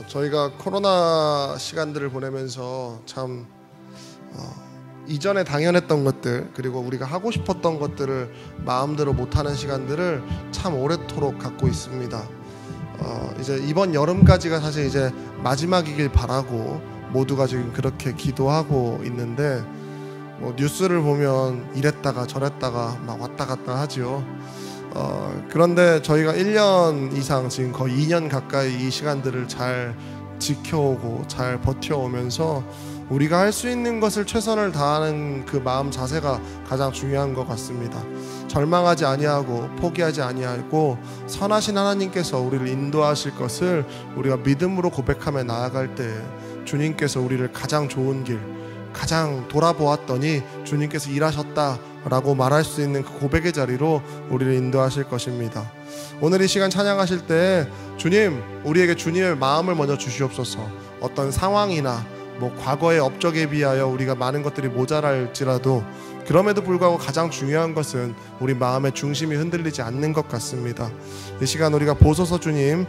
저희가 코로나 시간들을 보내면서 참 이전에 당연했던 것들, 그리고 우리가 하고 싶었던 것들을 마음대로 못하는 시간들을 참 오래도록 갖고 있습니다. 이제 이번 여름까지가 사실 이제 마지막이길 바라고 모두가 지금 그렇게 기도하고 있는데, 뉴스를 보면 이랬다가 저랬다가 막 왔다 갔다 하죠. 그런데 저희가 1년 이상, 지금 거의 2년 가까이 이 시간들을 잘 지켜오고 잘 버텨오면서 우리가 할 수 있는 것을 최선을 다하는 그 마음 자세가 가장 중요한 것 같습니다. 절망하지 아니하고 포기하지 아니하고 선하신 하나님께서 우리를 인도하실 것을 우리가 믿음으로 고백하며 나아갈 때 주님께서 우리를 가장 좋은 길, 가장 돌아보았더니 주님께서 일하셨다라고 말할 수 있는 그 고백의 자리로 우리를 인도하실 것입니다. 오늘 이 시간 찬양하실 때 주님, 우리에게 주님의 마음을 먼저 주시옵소서. 어떤 상황이나 과거의 업적에 비하여 우리가 많은 것들이 모자랄지라도 그럼에도 불구하고 가장 중요한 것은 우리 마음의 중심이 흔들리지 않는 것 같습니다. 이 시간 우리가 보소서 주님,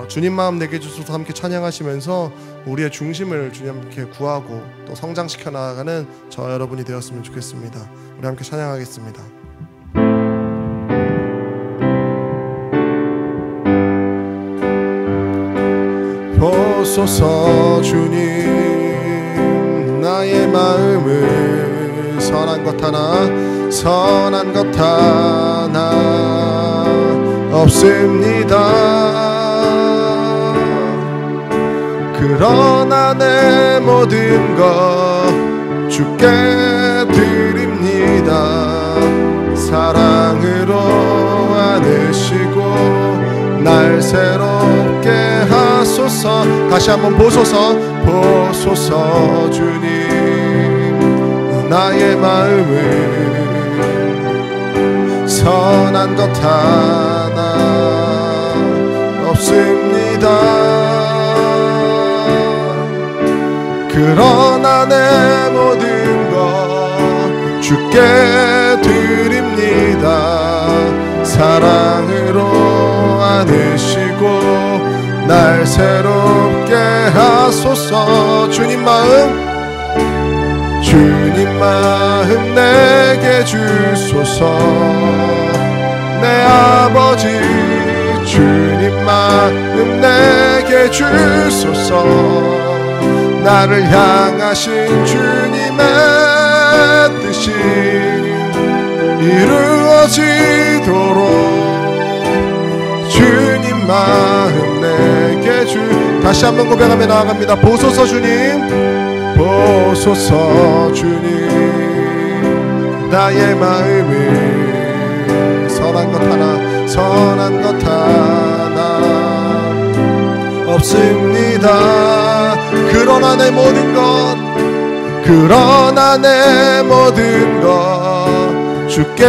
주님 마음 내게 주소서 함께 찬양하시면서 우리의 중심을 주님께 구하고 또 성장시켜 나가는 저 여러분이 되었으면 좋겠습니다. 우리 함께 찬양하겠습니다. 보소서 주님, 나의 마음을 선한 것 하나 없습니다. 그러나 내 모든 것 주께 드립니다. 사랑으로 안으시고 날 새롭게 하소서. 다시 한번 보소서. 보소서 주님, 나의 마음을 선한 것 하나 없습니다. 그러나 내 모든 것 주께 드립니다. 사랑으로 안으시고 날 새롭게 하소서. 주님 마음 내게 주소서. 내 아버지 주님 마음 내게 주소서. 나를 향하신 주님의 뜻이 이루어지도록 주님 마음 내게 다시 한번 고백하며 나아갑니다. 보소서 주님, 보소서 주님, 나의 마음을 선한 것 하나 없습니다. 그러나 내 모든 것 주께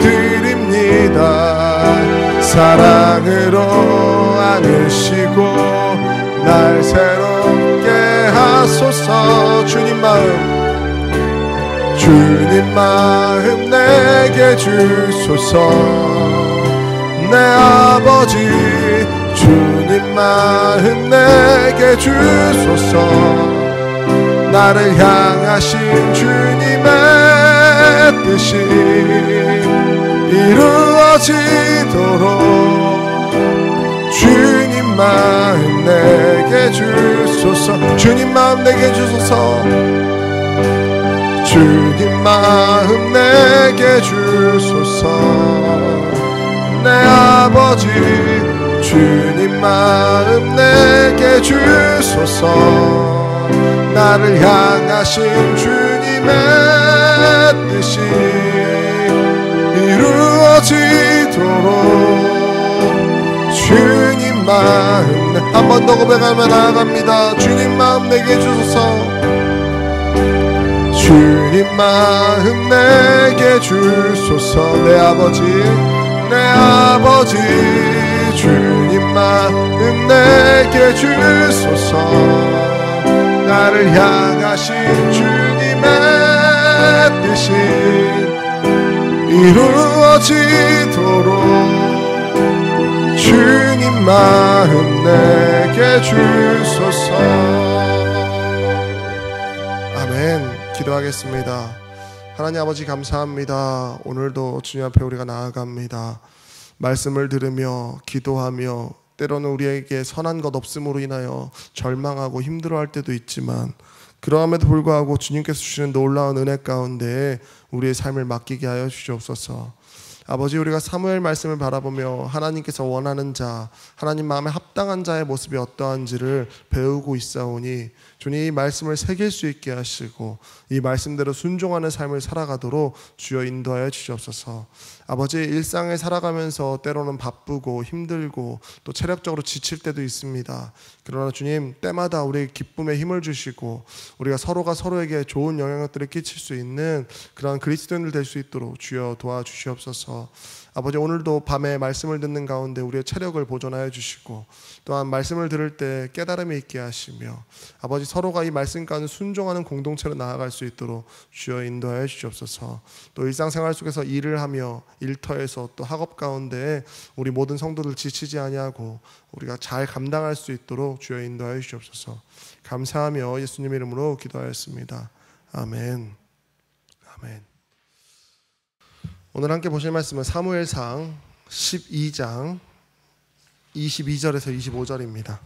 드립니다. 사랑으로 안으시고 날 새롭게 하소서. 주님 마음 내게 주소서. 내 아버지 주님 마음 내게 주소서. 나를 향하신 주님의 뜻이 이루어지도록 주님 마음 내게 주소서. 주님 마음 내게 주소서. 주님 마음 내게 주소서. 내 아버지 주님 마음 내게 주소서. 나를 향하신 주님의 뜻이 이루어지도록 주님 마음 한 번 더 고백하며 나아갑니다. 주님 마음 내게 주소서. 주님 마음 내게 주소서. 내 아버지 주님 마음 내게 주소서. 나를 향하신 주님의 뜻이 이루어지도록 주님 마음 내게 주소서. 아멘. 기도하겠습니다. 하나님 아버지 감사합니다. 오늘도 주님 앞에 우리가 나아갑니다. 말씀을 들으며 기도하며 때로는 우리에게 선한 것 없음으로 인하여 절망하고 힘들어할 때도 있지만 그러함에도 불구하고 주님께서 주시는 놀라운 은혜 가운데 우리의 삶을 맡기게 하여 주시옵소서. 아버지, 우리가 사무엘 말씀을 바라보며 하나님께서 원하는 자, 하나님 마음에 합당한 자의 모습이 어떠한지를 배우고 있사오니 주님 이 말씀을 새길 수 있게 하시고 이 말씀대로 순종하는 삶을 살아가도록 주여 인도하여 주시옵소서. 아버지, 일상을 살아가면서 때로는 바쁘고 힘들고 또 체력적으로 지칠 때도 있습니다. 그러나 주님, 때마다 우리에게 기쁨의 힘을 주시고 우리가 서로가 서로에게 좋은 영향력들을 끼칠 수 있는 그런 그리스도인들 될 수 있도록 주여 도와주시옵소서. 아버지, 오늘도 밤에 말씀을 듣는 가운데 우리의 체력을 보존하여 주시고 또한 말씀을 들을 때 깨달음이 있게 하시며 아버지, 서로가 이 말씀 가운데 순종하는 공동체로 나아갈 수 있도록 주여 인도하여 주시옵소서. 또 일상생활 속에서 일을 하며 일터에서 또 학업 가운데 우리 모든 성도들 지치지 아니하고 우리가 잘 감당할 수 있도록 주여 인도하여 주시옵소서. 감사하며 예수님 이름으로 기도하였습니다. 아멘. 아멘. 오늘 함께 보실 말씀은 사무엘상 12장 22절에서 25절입니다.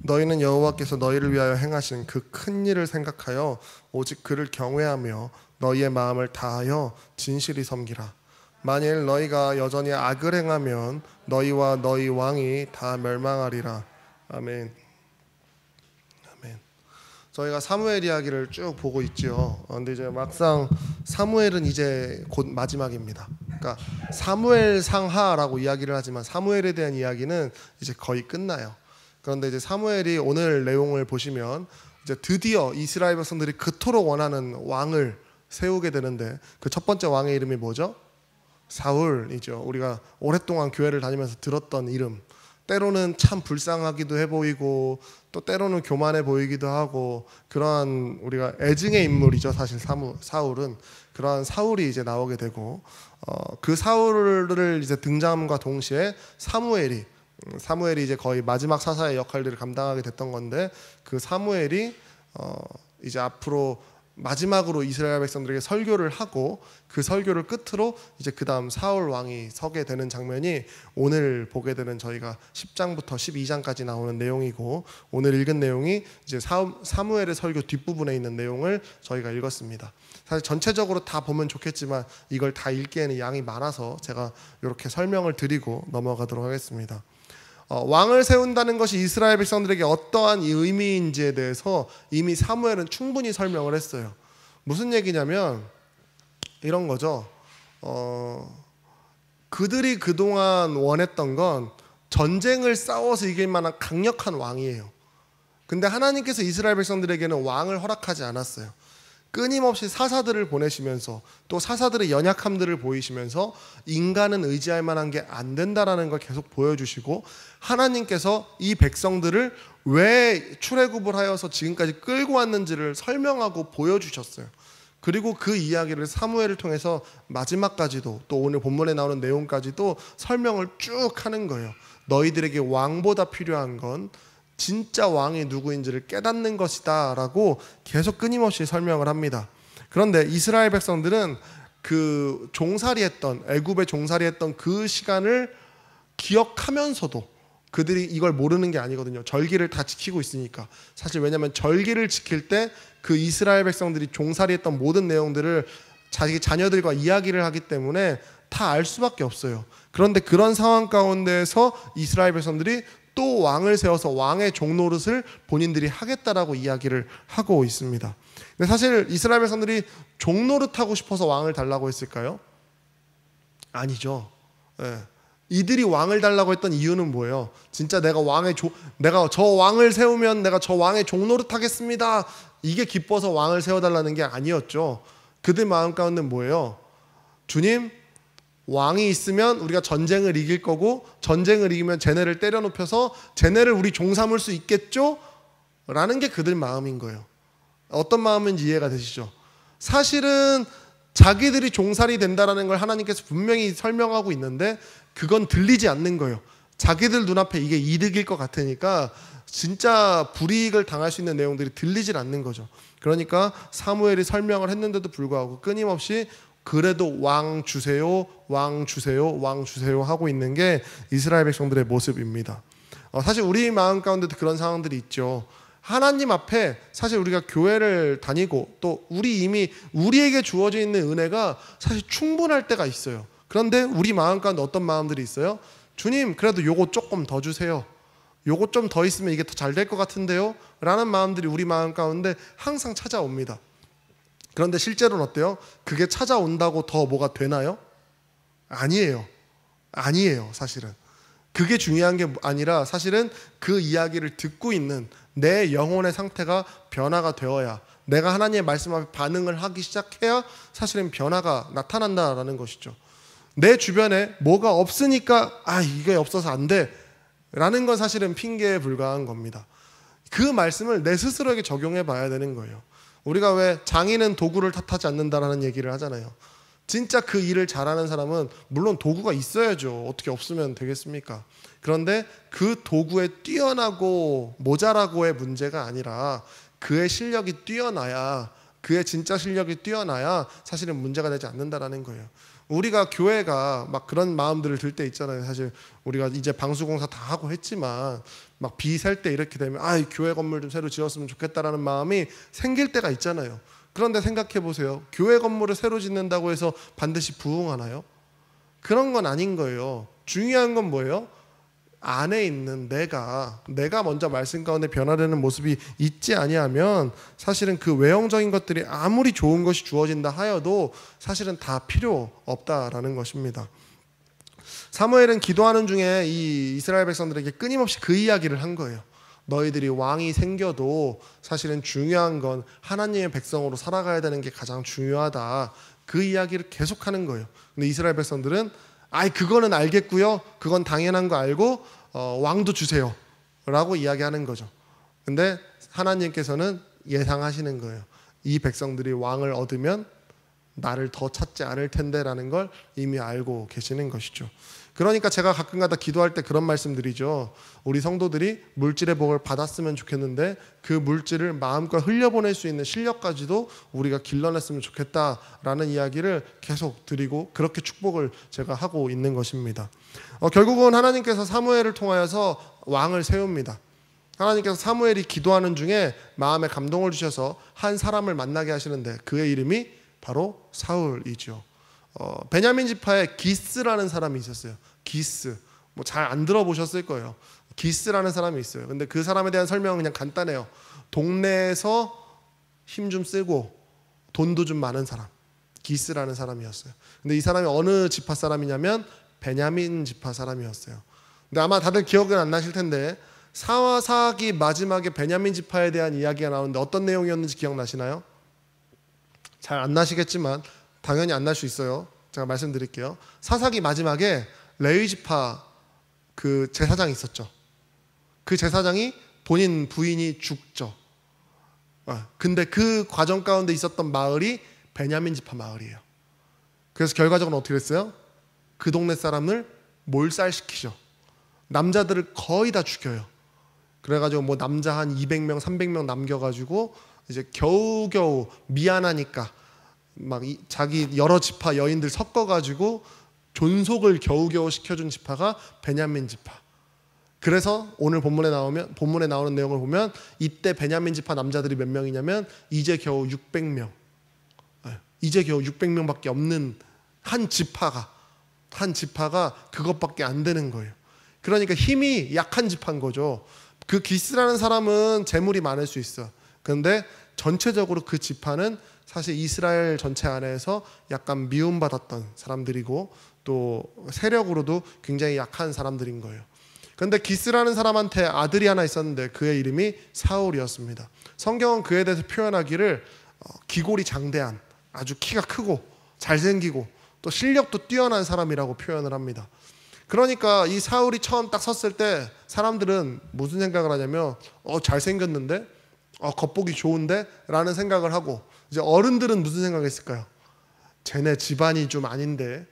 너희는 여호와께서 너희를 위하여 행하신 그 큰 일을 생각하여 오직 그를 경외하며 너희의 마음을 다하여 진실이 섬기라. 만일 너희가 여전히 악을 행하면 너희와 너희 왕이 다 멸망하리라. 아멘. 저희가 사무엘 이야기를 쭉 보고 있죠. 근데 이제 막상 사무엘은 이제 곧 마지막입니다. 그러니까 사무엘 상하라고 이야기를 하지만 사무엘에 대한 이야기는 이제 거의 끝나요. 그런데 이제 사무엘이 오늘 내용을 보시면 이제 드디어 이스라엘 백성들이 그토록 원하는 왕을 세우게 되는데 그 첫 번째 왕의 이름이 뭐죠? 사울이죠. 우리가 오랫동안 교회를 다니면서 들었던 이름. 때로는 참 불쌍하기도 해 보이고 또 때로는 교만해 보이기도 하고 그러한 우리가 애증의 인물이죠. 사실 사울은 그러한 사울이 이제 나오게 되고 그 사울을 이제 등장함과 동시에 사무엘이 이제 거의 마지막 사사의 역할들을 감당하게 됐던 건데 그 사무엘이 이제 앞으로 마지막으로 이스라엘 백성들에게 설교를 하고 그 설교를 끝으로 이제 그 다음 사울 왕이 서게 되는 장면이 오늘 보게 되는 저희가 10장부터 12장까지 나오는 내용이고 오늘 읽은 내용이 이제 사무엘의 설교 뒷부분에 있는 내용을 저희가 읽었습니다. 사실 전체적으로 다 보면 좋겠지만 이걸 다 읽기에는 양이 많아서 제가 이렇게 설명을 드리고 넘어가도록 하겠습니다. 왕을 세운다는 것이 이스라엘 백성들에게 어떠한 의미인지에 대해서 이미 사무엘은 충분히 설명을 했어요. 무슨 얘기냐면 이런 거죠. 그들이 그동안 원했던 건 전쟁을 싸워서 이길 만한 강력한 왕이에요. 근데 하나님께서 이스라엘 백성들에게는 왕을 허락하지 않았어요. 끊임없이 사사들을 보내시면서 또 사사들의 연약함들을 보이시면서 인간은 의지할 만한 게 안 된다라는 걸 계속 보여주시고 하나님께서 이 백성들을 왜 출애굽을 하여서 지금까지 끌고 왔는지를 설명하고 보여주셨어요. 그리고 그 이야기를 사무엘을 통해서 마지막까지도 또 오늘 본문에 나오는 내용까지도 설명을 쭉 하는 거예요. 너희들에게 왕보다 필요한 건 진짜 왕이 누구인지를 깨닫는 것이다 라고 계속 끊임없이 설명을 합니다. 그런데 이스라엘 백성들은 그 종살이했던 애굽에 종살이했던 그 시간을 기억하면서도 그들이 이걸 모르는 게 아니거든요. 절기를 다 지키고 있으니까. 사실 왜냐하면 절기를 지킬 때 그 이스라엘 백성들이 종살이했던 모든 내용들을 자기 자녀들과 이야기를 하기 때문에 다 알 수밖에 없어요. 그런데 그런 상황 가운데에서 이스라엘 백성들이 또 왕을 세워서 왕의 종노릇을 본인들이 하겠다라고 이야기를 하고 있습니다. 근데 사실 이스라엘 백성들이 종노릇하고 싶어서 왕을 달라고 했을까요? 아니죠. 네. 이들이 왕을 달라고 했던 이유는 뭐예요? 진짜 내가 저 왕을 세우면 내가 저 왕의 종노릇하겠습니다. 이게 기뻐서 왕을 세워달라는 게 아니었죠. 그들 마음 가운데는 뭐예요? 주님, 왕이 있으면 우리가 전쟁을 이길 거고 전쟁을 이기면 쟤네를 때려 눕혀서 쟤네를 우리 종 삼을 수 있겠죠? 라는 게 그들 마음인 거예요. 어떤 마음인지 이해가 되시죠? 사실은 자기들이 종살이 된다라는 걸 하나님께서 분명히 설명하고 있는데 그건 들리지 않는 거예요. 자기들 눈앞에 이게 이득일 것 같으니까 진짜 불이익을 당할 수 있는 내용들이 들리질 않는 거죠. 그러니까 사무엘이 설명을 했는데도 불구하고 끊임없이 그래도 왕 주세요, 왕 주세요, 왕 주세요 하고 있는 게 이스라엘 백성들의 모습입니다. 사실 우리 마음 가운데도 그런 상황들이 있죠. 하나님 앞에 사실 우리가 교회를 다니고 또 이미 우리에게 주어져 있는 은혜가 사실 충분할 때가 있어요. 그런데 우리 마음 가운데 어떤 마음들이 있어요? 주님, 그래도 요거 조금 더 주세요. 요거 좀 더 있으면 이게 더 잘 될 것 같은데요? 라는 마음들이 우리 마음 가운데 항상 찾아옵니다. 그런데 실제로는 어때요? 그게 찾아온다고 더 뭐가 되나요? 아니에요. 사실은. 그게 중요한 게 아니라 사실은 그 이야기를 듣고 있는 내 영혼의 상태가 변화가 되어야, 내가 하나님의 말씀 앞에 반응을 하기 시작해야 사실은 변화가 나타난다라는 것이죠. 내 주변에 뭐가 없으니까 이게 없어서 안 돼 라는 건 사실은 핑계에 불과한 겁니다. 그 말씀을 내 스스로에게 적용해 봐야 되는 거예요. 우리가 왜 장인은 도구를 탓하지 않는다라는 얘기를 하잖아요. 진짜 그 일을 잘하는 사람은 물론 도구가 있어야죠. 어떻게 없으면 되겠습니까? 그런데 그 도구에 뛰어나고 모자라고의 문제가 아니라 그의 실력이 뛰어나야, 그의 진짜 실력이 뛰어나야 사실은 문제가 되지 않는다라는 거예요. 우리가 교회가 막 그런 마음들을 들 때 있잖아요. 사실 우리가 이제 방수공사 다 하고 했지만 막 비 셀 때 이렇게 되면 교회 건물 좀 새로 지었으면 좋겠다라는 마음이 생길 때가 있잖아요. 그런데 생각해 보세요. 교회 건물을 새로 짓는다고 해서 반드시 부흥하나요? 그런 건 아닌 거예요. 중요한 건 뭐예요? 안에 있는 내가 먼저 말씀 가운데 변화되는 모습이 있지 아니하면 사실은 그 외형적인 것들이 아무리 좋은 것이 주어진다 하여도 사실은 다 필요 없다라는 것입니다. 사무엘은 기도하는 중에 이 이스라엘 백성들에게 끊임없이 그 이야기를 한 거예요. 너희들이 왕이 생겨도 사실은 중요한 건 하나님의 백성으로 살아가야 되는 게 가장 중요하다. 그 이야기를 계속하는 거예요. 근데 이스라엘 백성들은 그거는 알겠고요. 그건 당연한 거 알고 왕도 주세요 라고 이야기하는 거죠. 근데 하나님께서는 예상하시는 거예요. 이 백성들이 왕을 얻으면 나를 더 찾지 않을 텐데 라는 걸 이미 알고 계시는 것이죠. 그러니까 제가 가끔가다 기도할 때 그런 말씀드리죠. 우리 성도들이 물질의 복을 받았으면 좋겠는데 그 물질을 마음껏 흘려보낼 수 있는 실력까지도 우리가 길러냈으면 좋겠다라는 이야기를 계속 드리고 그렇게 축복을 제가 하고 있는 것입니다. 결국은 하나님께서 사무엘을 통하여서 왕을 세웁니다. 하나님께서 사무엘이 기도하는 중에 마음에 감동을 주셔서 한 사람을 만나게 하시는데 그의 이름이 바로 사울이죠. 베냐민 지파에 기스라는 사람이 있었어요. 기스. 잘 안 들어보셨을 거예요. 기스라는 사람이 있어요. 근데 그 사람에 대한 설명은 그냥 간단해요. 동네에서 힘 좀 쓰고 돈도 좀 많은 사람. 기스라는 사람이었어요. 근데 이 사람이 어느 지파 사람이냐면 베냐민 지파 사람이었어요. 근데 아마 다들 기억은 안 나실 텐데 사사기 마지막에 베냐민 지파에 대한 이야기가 나오는데 어떤 내용이었는지 기억나시나요? 잘 안 나시겠지만 당연히 안 날 수 있어요. 제가 말씀드릴게요. 사사기 마지막에 레위 지파 그 제사장이 있었죠. 그 제사장이 본인 부인이 죽죠. 근데 그 과정 가운데 있었던 마을이 베냐민 지파 마을이에요. 그래서 결과적으로 어떻게 됐어요? 그 동네 사람을 몰살시키죠. 남자들을 거의 다 죽여요. 그래가지고 남자 한 200명, 300명 남겨가지고 이제 겨우겨우 미안하니까 막 자기 여러 지파 여인들 섞어가지고 존속을 겨우겨우 시켜준 지파가 베냐민 지파. 그래서 오늘 본문에 나오는 내용을 보면 이때 베냐민 지파 남자들이 몇 명이냐면 이제 겨우 600명. 이제 겨우 600명밖에 없는 한 지파가 그것밖에 안 되는 거예요. 그러니까 힘이 약한 지파인 거죠. 그 기스라는 사람은 재물이 많을 수 있어. 그런데 전체적으로 그 지파는 사실 이스라엘 전체 안에서 약간 미움받았던 사람들이고 또 세력으로도 굉장히 약한 사람들인 거예요. 그런데 기스라는 사람한테 아들이 하나 있었는데 그의 이름이 사울이었습니다. 성경은 그에 대해서 표현하기를 기골이 장대한, 아주 키가 크고 잘생기고 또 실력도 뛰어난 사람이라고 표현을 합니다. 그러니까 이 사울이 처음 딱 섰을 때 사람들은 무슨 생각을 하냐면 잘생겼는데 겉보기 좋은데 라는 생각을 하고 이제 어른들은 무슨 생각을 했을까요? 쟤네 집안이 좀 아닌데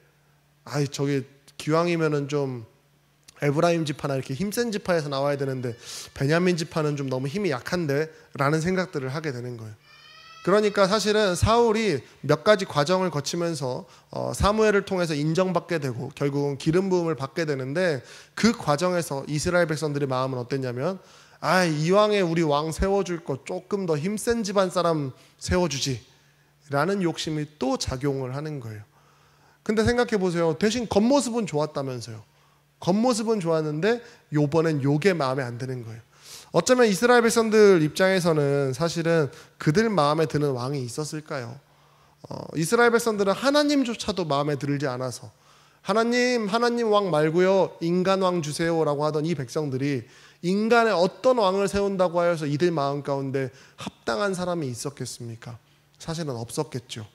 저기 기왕이면은 좀 에브라임 지파나 이렇게 힘센 지파에서 나와야 되는데 베냐민 지파는 좀 너무 힘이 약한데 라는 생각들을 하게 되는 거예요. 그러니까 사실은 사울이 몇 가지 과정을 거치면서 사무엘을 통해서 인정받게 되고 결국은 기름 부음을 받게 되는데, 그 과정에서 이스라엘 백성들의 마음은 어땠냐면, 이왕에 우리 왕 세워줄 거 조금 더 힘센 집안 사람 세워주지 라는 욕심이 또 작용을 하는 거예요. 근데 생각해 보세요. 대신 겉모습은 좋았다면서요. 겉모습은 좋았는데 요번엔 요게 마음에 안 드는 거예요. 어쩌면 이스라엘 백성들 입장에서는 사실은 그들 마음에 드는 왕이 있었을까요? 이스라엘 백성들은 하나님조차도 마음에 들지 않아서 하나님 왕 말고요 인간 왕 주세요라고 하던 이 백성들이 인간의 어떤 왕을 세운다고 하여서 이들 마음 가운데 합당한 사람이 있었겠습니까? 사실은 없었겠죠.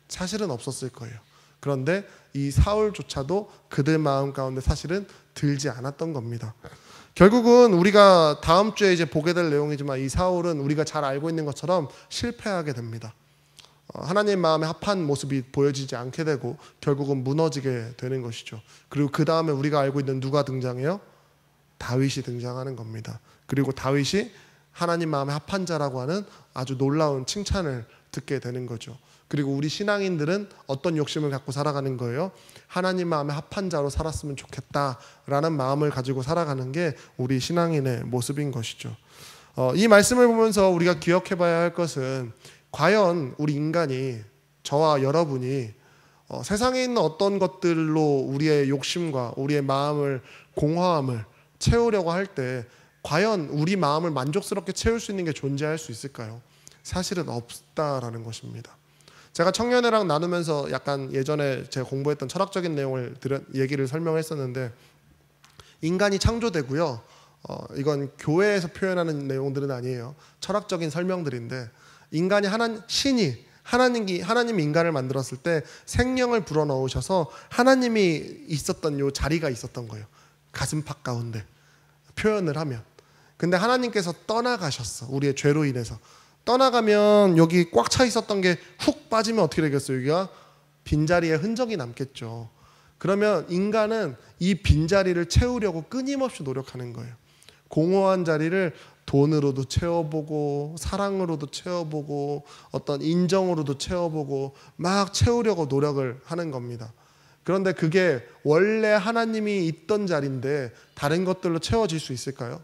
사실은 없었을 거예요. 그런데 이 사울조차도 그들 마음 가운데 사실은 들지 않았던 겁니다. 결국은 우리가 다음 주에 이제 보게 될 내용이지만 이 사울은 우리가 잘 알고 있는 것처럼 실패하게 됩니다. 하나님 마음에 합한 모습이 보여지지 않게 되고 결국은 무너지게 되는 것이죠. 그리고 그 다음에 우리가 알고 있는 누가 등장해요? 다윗이 등장하는 겁니다. 그리고 다윗이 하나님 마음에 합한 자라고 하는 아주 놀라운 칭찬을 듣게 되는 거죠. 그리고 우리 신앙인들은 어떤 욕심을 갖고 살아가는 거예요? 하나님 마음에 합한 자로 살았으면 좋겠다라는 마음을 가지고 살아가는 게 우리 신앙인의 모습인 것이죠. 이 말씀을 보면서 우리가 기억해 봐야 할 것은, 과연 우리 인간이, 저와 여러분이 세상에 있는 어떤 것들로 우리의 욕심과 우리의 마음을, 공허함을 채우려고 할 때 과연 우리 마음을 만족스럽게 채울 수 있는 게 존재할 수 있을까요? 사실은 없다라는 것입니다. 제가 청년회랑 나누면서 약간 예전에 제가 공부했던 철학적인 내용을 얘기를 설명했었는데, 인간이 창조되고요, 이건 교회에서 표현하는 내용들은 아니에요. 철학적인 설명들인데, 인간이 신이 하나님이 인간을 만들었을 때 생명을 불어넣으셔서 하나님이 있었던 요 자리가 있었던 거예요. 가슴팍 가운데 표현을 하면. 근데 하나님께서 떠나가셨어. 우리의 죄로 인해서 떠나가면 여기 꽉 차 있었던 게 훅 빠지면 어떻게 되겠어요? 여기가 빈자리에 흔적이 남겠죠. 그러면 인간은 이 빈자리를 채우려고 끊임없이 노력하는 거예요. 공허한 자리를 돈으로도 채워보고 사랑으로도 채워보고 어떤 인정으로도 채워보고 막 채우려고 노력을 하는 겁니다. 그런데 그게 원래 하나님이 있던 자리인데 다른 것들로 채워질 수 있을까요?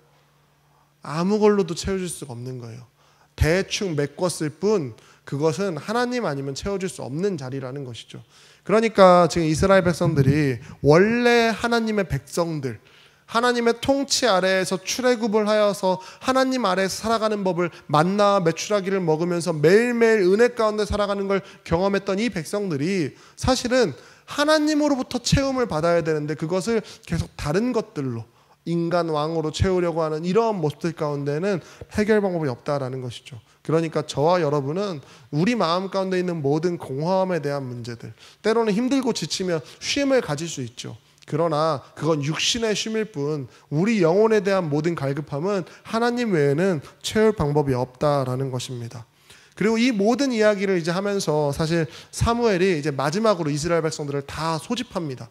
아무 걸로도 채워질 수가 없는 거예요. 대충 메꿨을 뿐 그것은 하나님 아니면 채워질 수 없는 자리라는 것이죠. 그러니까 지금 이스라엘 백성들이 원래 하나님의 백성들, 하나님의 통치 아래에서 출애굽을 하여서 하나님 아래에서 살아가는 법을 만나와 메추라기를 먹으면서 매일매일 은혜 가운데 살아가는 걸 경험했던 이 백성들이 사실은 하나님으로부터 채움을 받아야 되는데 그것을 계속 다른 것들로 인간 왕으로 채우려고 하는 이러한 모습들 가운데는 해결 방법이 없다라는 것이죠. 그러니까 저와 여러분은 우리 마음 가운데 있는 모든 공허함에 대한 문제들, 때로는 힘들고 지치면 쉼을 가질 수 있죠. 그러나 그건 육신의 쉼일 뿐 우리 영혼에 대한 모든 갈급함은 하나님 외에는 채울 방법이 없다라는 것입니다. 그리고 이 모든 이야기를 이제 하면서 사실 사무엘이 이제 마지막으로 이스라엘 백성들을 다 소집합니다.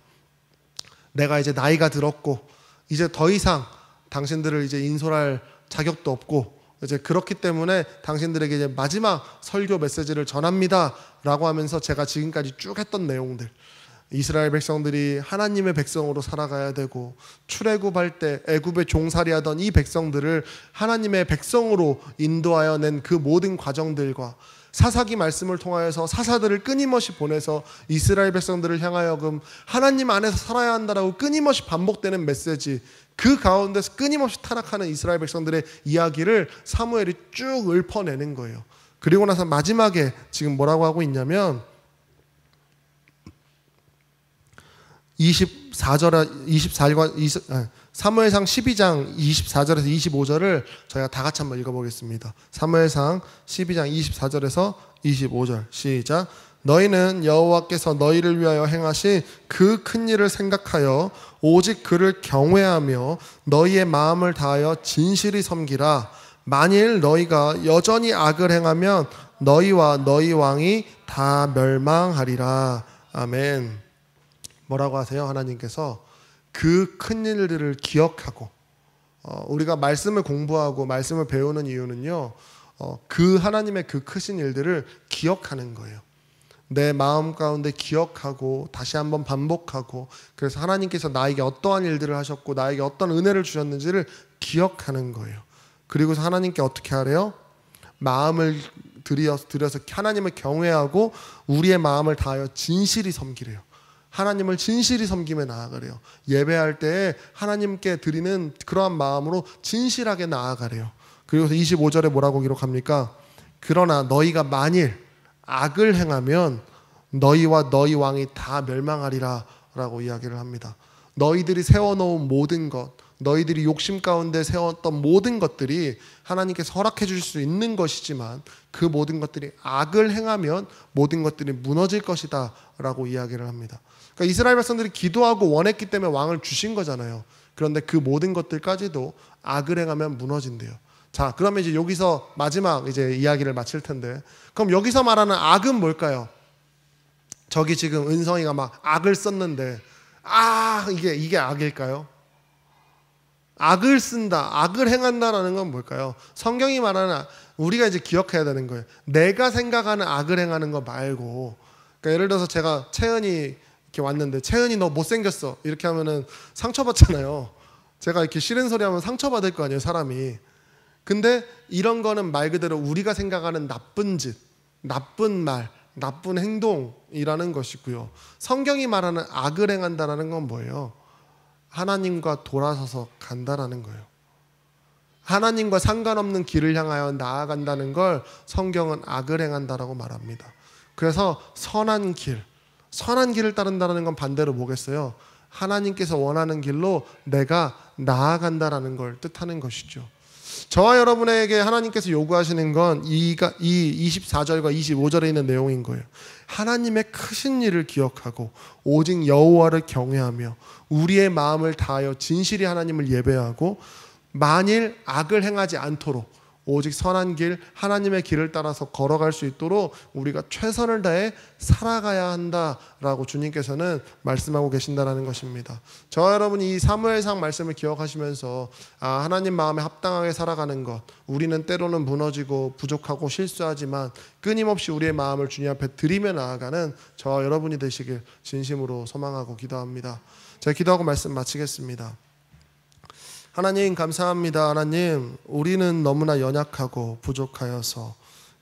내가 이제 나이가 들었고 이제 더 이상 당신들을 이제 인솔할 자격도 없고 이제 그렇기 때문에 당신들에게 이제 마지막 설교 메시지를 전합니다라고 하면서 제가 지금까지 쭉 했던 내용들, 이스라엘 백성들이 하나님의 백성으로 살아가야 되고 출애굽할 때 애굽에 종살이하던 이 백성들을 하나님의 백성으로 인도하여 낸 그 모든 과정들과 사사기 말씀을 통하여서 사사들을 끊임없이 보내서 이스라엘 백성들을 향하여금 하나님 안에서 살아야 한다라고 끊임없이 반복되는 메시지, 그 가운데서 끊임없이 타락하는 이스라엘 백성들의 이야기를 사무엘이 쭉 읊어내는 거예요. 그리고 나서 마지막에 지금 뭐라고 하고 있냐면 사무엘상 12장 24절에서 25절을 저희가 다 같이 한번 읽어보겠습니다. 사무엘상 12장 24절에서 25절 시작. 너희는 여호와께서 너희를 위하여 행하신 그 큰 일을 생각하여 오직 그를 경외하며 너희의 마음을 다하여 진실히 섬기라. 만일 너희가 여전히 악을 행하면 너희와 너희 왕이 다 멸망하리라. 아멘. 뭐라고 하세요? 하나님께서 그 큰 일들을 기억하고 우리가 말씀을 공부하고 말씀을 배우는 이유는요. 그 하나님의 그 크신 일들을 기억하는 거예요. 내 마음 가운데 기억하고 다시 한번 반복하고, 그래서 하나님께서 나에게 어떠한 일들을 하셨고 나에게 어떤 은혜를 주셨는지를 기억하는 거예요. 그리고서 하나님께 어떻게 하래요? 마음을 들여서 하나님을 경외하고 우리의 마음을 다하여 진실이 섬기래요. 하나님을 진실이 섬기며 나아가래요. 예배할 때 하나님께 드리는 그러한 마음으로 진실하게 나아가래요. 그리고 25절에 뭐라고 기록합니까? 그러나 너희가 만일 악을 행하면 너희와 너희 왕이 다 멸망하리라 라고 이야기를 합니다. 너희들이 세워놓은 모든 것, 너희들이 욕심 가운데 세웠던 모든 것들이 하나님께서 허락해 주실 수 있는 것이지만 그 모든 것들이 악을 행하면 모든 것들이 무너질 것이다 라고 이야기를 합니다. 그러니까 이스라엘 백성들이 기도하고 원했기 때문에 왕을 주신 거잖아요. 그런데 그 모든 것들까지도 악을 행하면 무너진대요. 자, 그러면 이제 여기서 마지막 이제 이야기를 마칠 텐데, 그럼 여기서 말하는 악은 뭘까요? 저기 지금 은성이가 막 악을 썼는데, 이게 악일까요? 악을 쓴다, 악을 행한다라는 건 뭘까요? 성경이 말하는, 우리가 이제 기억해야 되는 거예요. 내가 생각하는 악을 행하는 거 말고, 그러니까 예를 들어서 제가 채은이 이렇게 왔는데, 채은이 너 못생겼어 이렇게 하면은 상처받잖아요. 제가 이렇게 싫은 소리 하면 상처받을 거 아니에요, 사람이. 근데 이런 거는 말 그대로 우리가 생각하는 나쁜 짓, 나쁜 말, 나쁜 행동이라는 것이고요. 성경이 말하는 악을 행한다라는 건 뭐예요? 하나님과 돌아서서 간다라는 거예요. 하나님과 상관없는 길을 향하여 나아간다는 걸 성경은 악을 행한다라고 말합니다. 그래서 선한 길을 따른다는 건 반대로 뭐겠어요? 하나님께서 원하는 길로 내가 나아간다라는 걸 뜻하는 것이죠. 저와 여러분에게 하나님께서 요구하시는 건 이 24절과 25절에 있는 내용인 거예요. 하나님의 크신 일을 기억하고 오직 여호와를 경외하며 우리의 마음을 다하여 진실히 하나님을 예배하고 만일 악을 행하지 않도록 오직 선한 길, 하나님의 길을 따라서 걸어갈 수 있도록 우리가 최선을 다해 살아가야 한다라고 주님께서는 말씀하고 계신다는 것입니다. 저와 여러분이 이 사무엘상 말씀을 기억하시면서 하나님 마음에 합당하게 살아가는 것, 우리는 때로는 무너지고 부족하고 실수하지만 끊임없이 우리의 마음을 주님 앞에 드리며 나아가는 저와 여러분이 되시길 진심으로 소망하고 기도합니다. 제가 기도하고 말씀 마치겠습니다. 하나님 감사합니다. 하나님, 우리는 너무나 연약하고 부족하여서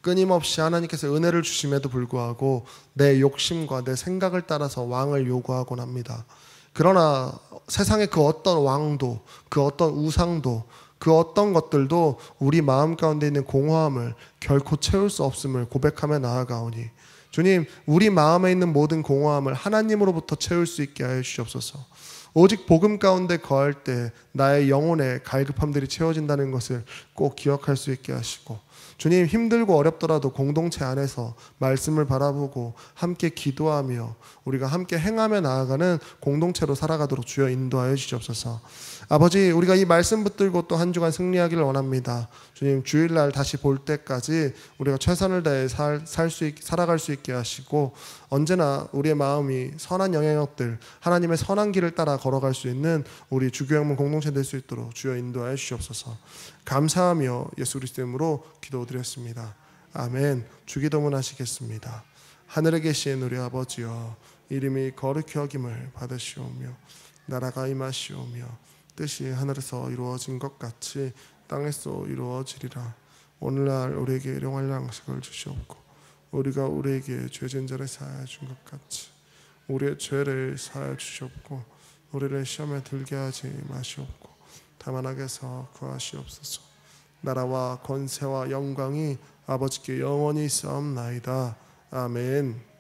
끊임없이 하나님께서 은혜를 주심에도 불구하고 내 욕심과 내 생각을 따라서 왕을 요구하곤 합니다. 그러나 세상의 그 어떤 왕도, 그 어떤 우상도, 그 어떤 것들도 우리 마음 가운데 있는 공허함을 결코 채울 수 없음을 고백하며 나아가오니 주님, 우리 마음에 있는 모든 공허함을 하나님으로부터 채울 수 있게 하여 주시옵소서. 오직 복음 가운데 거할 때 나의 영혼의 갈급함들이 채워진다는 것을 꼭 기억할 수 있게 하시고, 주님, 힘들고 어렵더라도 공동체 안에서 말씀을 바라보고 함께 기도하며 우리가 함께 행하며 나아가는 공동체로 살아가도록 주여 인도하여 주시옵소서. 아버지, 우리가 이 말씀 붙들고 또 한 주간 승리하기를 원합니다. 주님, 주일날 다시 볼 때까지 우리가 최선을 다해 살아갈 수 있게 하시고, 언제나 우리의 마음이 선한 영향력들, 하나님의 선한 길을 따라 걸어갈 수 있는 우리 주교영문 공동체 될 수 있도록 주여 인도하여 주시옵소서. 감사하며 예수 그리스도의 이름으로 기도드렸습니다. 아멘. 주기도문 하시겠습니다. 하늘에 계신 우리 아버지여, 이름이 거룩히 여김을 받으시오며 나라가 임하시오며 뜻이 하늘에서 이루어진 것 같이 땅에서 이루어지리라. 오늘날 우리에게 일용할 양식을 주시옵고 우리가 우리에게 죄진 자를 사하여 준 것 같이 우리의 죄를 사하여 주시옵고 우리를 시험에 들게 하지 마시옵고 다만 악에서 구하시옵소서. 나라와 권세와 영광이 아버지께 영원히 있사옵나이다. 아멘.